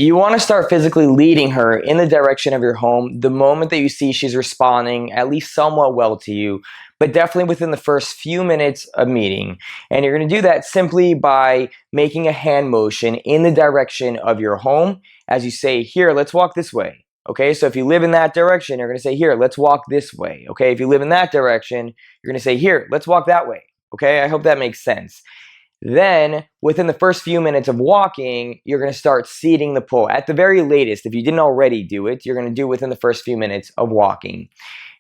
You want to start physically leading her in the direction of your home the moment that you see she's responding at least somewhat well to you, but definitely within the first few minutes of meeting. And you're going to do that simply by making a hand motion in the direction of your home as you say, "Here, let's walk this way." Okay, so if you live in that direction, you're going to say, "Here, let's walk this way." Okay, if you live in that direction, you're going to say, "Here, let's walk that way." Okay, I hope that makes sense. Then, within the first few minutes of walking, you're going to start seeding the pull. At the very latest, if you didn't already do it, you're going to do it within the first few minutes of walking.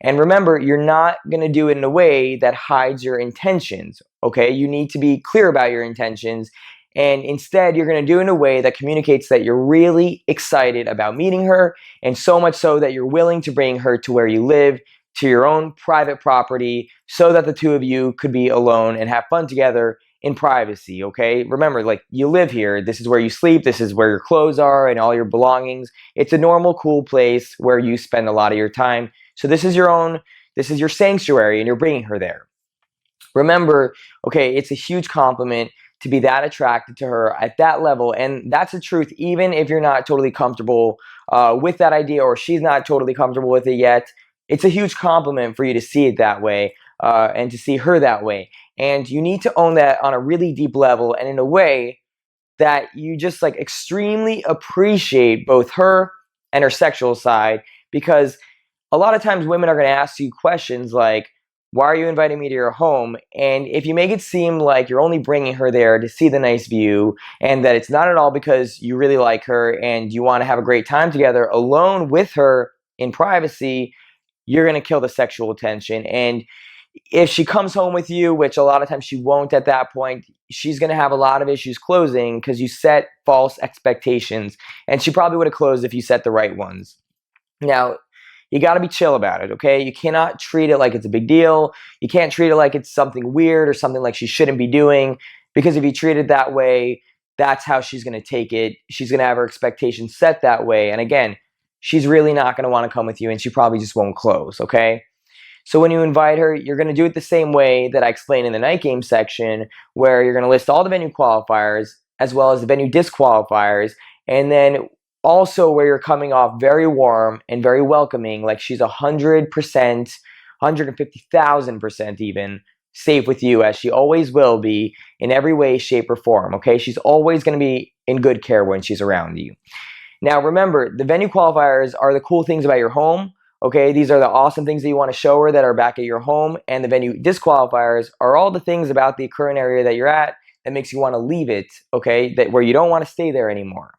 And remember, you're not going to do it in a way that hides your intentions. Okay, you need to be clear about your intentions. And instead, you're going to do it in a way that communicates that you're really excited about meeting her, and so much so that you're willing to bring her to where you live, to your own private property, so that the two of you could be alone and have fun together in privacy. Okay, remember, like, you live here, this is where you sleep, this is where your clothes are and all your belongings. It's a normal, cool place where you spend a lot of your time. So this is your sanctuary, and you're bringing her there. Remember, okay, it's a huge compliment to be that attracted to her at that level, and that's the truth even if you're not totally comfortable with that idea, or she's not totally comfortable with it yet. It's a huge compliment for you to see it that way, and to see her that way. And you need to own that on a really deep level and in a way that you just like extremely appreciate both her and her sexual side, because a lot of times women are going to ask you questions like, "Why are you inviting me to your home?" And if you make it seem like you're only bringing her there to see the nice view, and that it's not at all because you really like her and you want to have a great time together alone with her in privacy, you're going to kill the sexual tension. And if she comes home with you, which a lot of times she won't at that point, she's going to have a lot of issues closing because you set false expectations. And she probably would have closed if you set the right ones. Now, you got to be chill about it, okay? You cannot treat it like it's a big deal. You can't treat it like it's something weird or something like she shouldn't be doing, because if you treat it that way, that's how she's going to take it. She's going to have her expectations set that way. And again, she's really not going to want to come with you, and she probably just won't close, okay? So when you invite her, you're going to do it the same way that I explained in the night game section, where you're going to list all the venue qualifiers as well as the venue disqualifiers, and then also where you're coming off very warm and very welcoming, like she's 100%, 150,000% even safe with you, as she always will be in every way, shape, or form. Okay, she's always going to be in good care when she's around you. Now remember, the venue qualifiers are the cool things about your home. Okay, these are the awesome things that you want to show her that are back at your home, and the venue disqualifiers are all the things about the current area that you're at that makes you want to leave it, okay, that where you don't want to stay there anymore.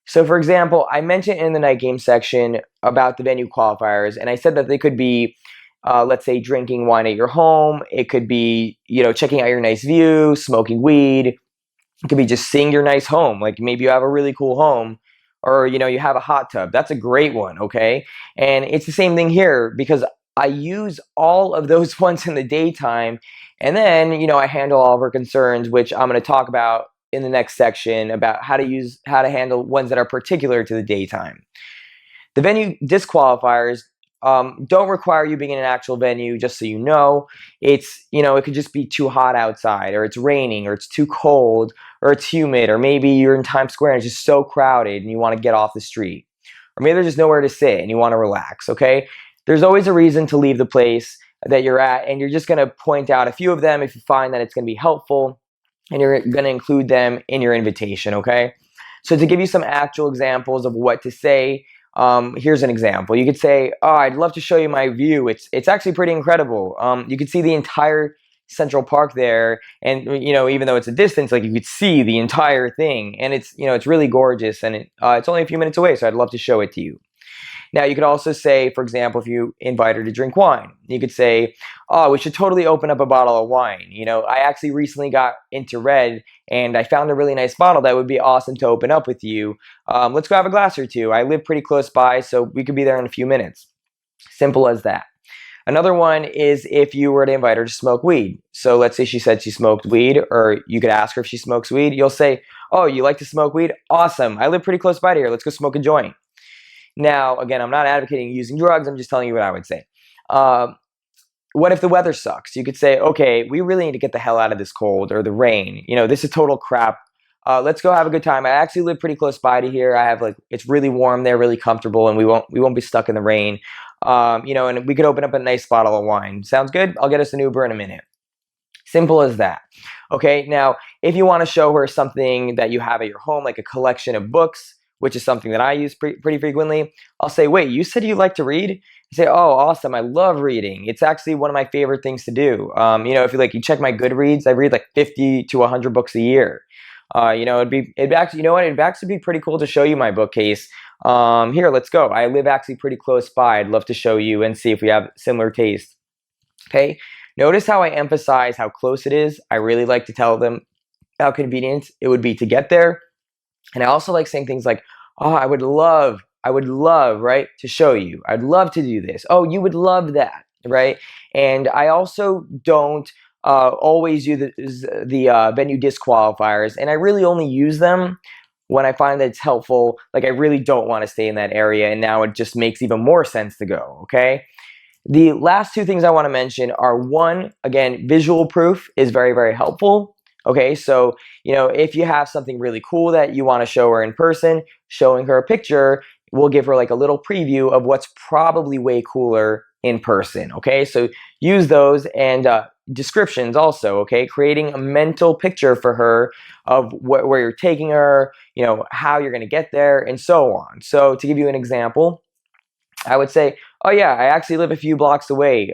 So for example, I mentioned in the night game section about the venue qualifiers, and I said that they could be, let's say, drinking wine at your home. It could be, checking out your nice view, smoking weed. It could be just seeing your nice home. Like maybe you have a really cool home, or you have a hot tub. That's a great one, okay? And it's the same thing here, because I use all of those ones in the daytime, and then I handle all of her concerns, which I'm going to talk about in the next section about how to handle ones that are particular to the daytime. The venue disqualifiers don't require you being in an actual venue, just so you know. It's, it could just be too hot outside, or it's raining, or it's too cold, or it's humid, or maybe you're in Times Square and it's just so crowded and you want to get off the street. Or maybe there's just nowhere to sit and you want to relax, okay? There's always a reason to leave the place that you're at, and you're just going to point out a few of them if you find that it's going to be helpful, and you're going to include them in your invitation, okay? So to give you some actual examples of what to say, here's an example. You could say, "Oh, I'd love to show you my view. It's actually pretty incredible. You could see the entire Central Park there, and even though it's a distance, like you could see the entire thing, and it's really gorgeous, and it's only a few minutes away, so I'd love to show it to you." Now, you could also say, for example, if you invite her to drink wine, you could say, "Oh, we should totally open up a bottle of wine. I actually recently got into red, and I found a really nice bottle that would be awesome to open up with you. Let's go have a glass or two. I live pretty close by, so we could be there in a few minutes." Simple as that. Another one is if you were to invite her to smoke weed. So let's say she said she smoked weed, or you could ask her if she smokes weed. You'll say, "Oh, you like to smoke weed? Awesome. I live pretty close by to here. Let's go smoke a joint." Now, again, I'm not advocating using drugs. I'm just telling you what I would say. What if the weather sucks? You could say, "Okay, we really need to get the hell out of this cold or the rain. This is total crap. let's go have a good time. I actually live pretty close by to here. I have like, it's really warm there, really comfortable, and we won't be stuck in the rain. And we could open up a nice bottle of wine. Sounds good? I'll get us an Uber in a minute. Simple as that. Okay, now if you want to show her something that you have at your home, like a collection of books, which is something that I use pretty frequently, I'll say, wait, you said you like to read? You say, oh, awesome, I love reading. It's actually one of my favorite things to do. If you check my Goodreads, I read like 50 to 100 books a year. It'd actually be pretty cool to show you my bookcase. Here, let's go. I live actually pretty close by. I'd love to show you and see if we have similar taste. Okay. Notice how I emphasize how close it is. I really like to tell them how convenient it would be to get there. And I also like saying things like, oh, I would love, right, to show you. I'd love to do this. Oh, you would love that, right? And I also don't always use the venue disqualifiers, and I really only use them when I find that it's helpful. Like I really don't want to stay in that area, and now it just makes even more sense to go, okay? The last two things I want to mention are, one, again, visual proof is very, very helpful. Okay, so, if you have something really cool that you want to show her in person, showing her a picture will give her like a little preview of what's probably way cooler in person. Okay, so use those, and descriptions also. Okay, creating a mental picture for her of where you're taking her, how you're going to get there, and so on. So to give you an example, I would say, oh yeah, I actually live a few blocks away.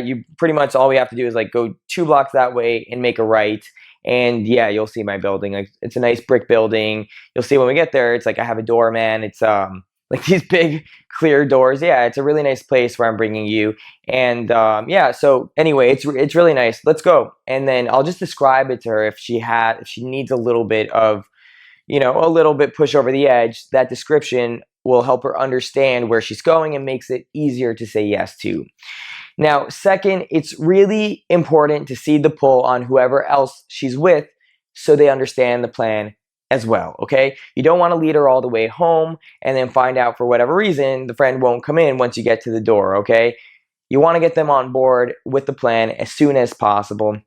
You pretty much all we have to do is like go 2 blocks that way and make a right. And yeah, you'll see my building. Like it's a nice brick building. You'll see when we get there, it's like I have a doorman. It's like these big clear doors. Yeah, it's a really nice place where I'm bringing you. And yeah, so anyway, it's really nice. Let's go. And then I'll just describe it to her if she needs a little bit of, a little bit push over the edge. That description will help her understand where she's going and makes it easier to say yes to. Now, second, it's really important to see the pull on whoever else she's with so they understand the plan as well, okay? You don't want to lead her all the way home and then find out for whatever reason the friend won't come in once you get to the door, okay? You want to get them on board with the plan as soon as possible.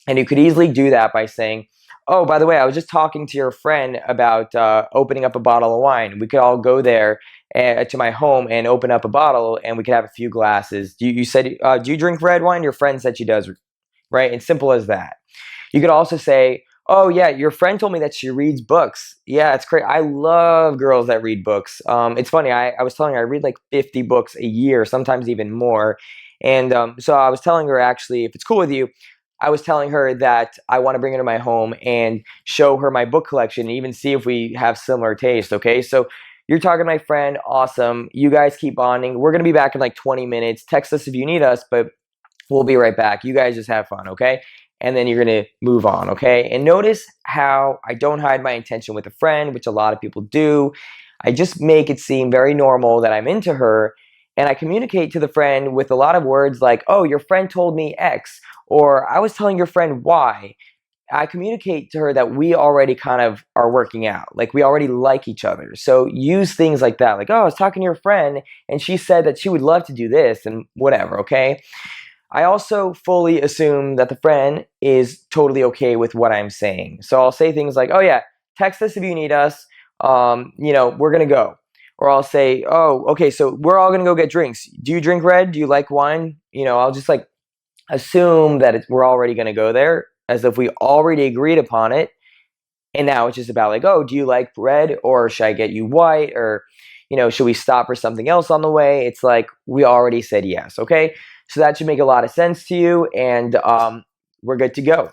And you could easily do that by saying, oh, by the way, I was just talking to your friend about opening up a bottle of wine. We could all go there to my home and open up a bottle, and we could have a few glasses. You said, do you drink red wine? Your friend said she does, right? And simple as that. You could also say, oh, yeah, your friend told me that she reads books. Yeah, it's great. I love girls that read books. It's funny. I was telling her I read like 50 books a year, sometimes even more. And so I was telling her, actually, if it's cool with you, I was telling her that I want to bring her to my home and show her my book collection and even see if we have similar taste, okay? So you're talking to my friend, awesome. You guys keep bonding. We're going to be back in like 20 minutes. Text us if you need us, but we'll be right back. You guys just have fun, okay? And then you're going to move on, okay? And notice how I don't hide my intention with a friend, which a lot of people do. I just make it seem very normal that I'm into her, and I communicate to the friend with a lot of words like, oh, your friend told me X, or I was telling your friend Y. I communicate to her that we already kind of are working out. Like we already like each other. So use things like that. Like, oh, I was talking to your friend and she said that she would love to do this and whatever, okay? I also fully assume that the friend is totally okay with what I'm saying. So I'll say things like, oh yeah, text us if you need us. We're going to go. Or I'll say, oh, okay, so we're all going to go get drinks. Do you drink red? Do you like wine? I'll just like assume that we're already going to go there as if we already agreed upon it. And now it's just about like, oh, do you like red, or should I get you white, or should we stop for something else on the way? It's like we already said yes. Okay, so that should make a lot of sense to you, and we're good to go.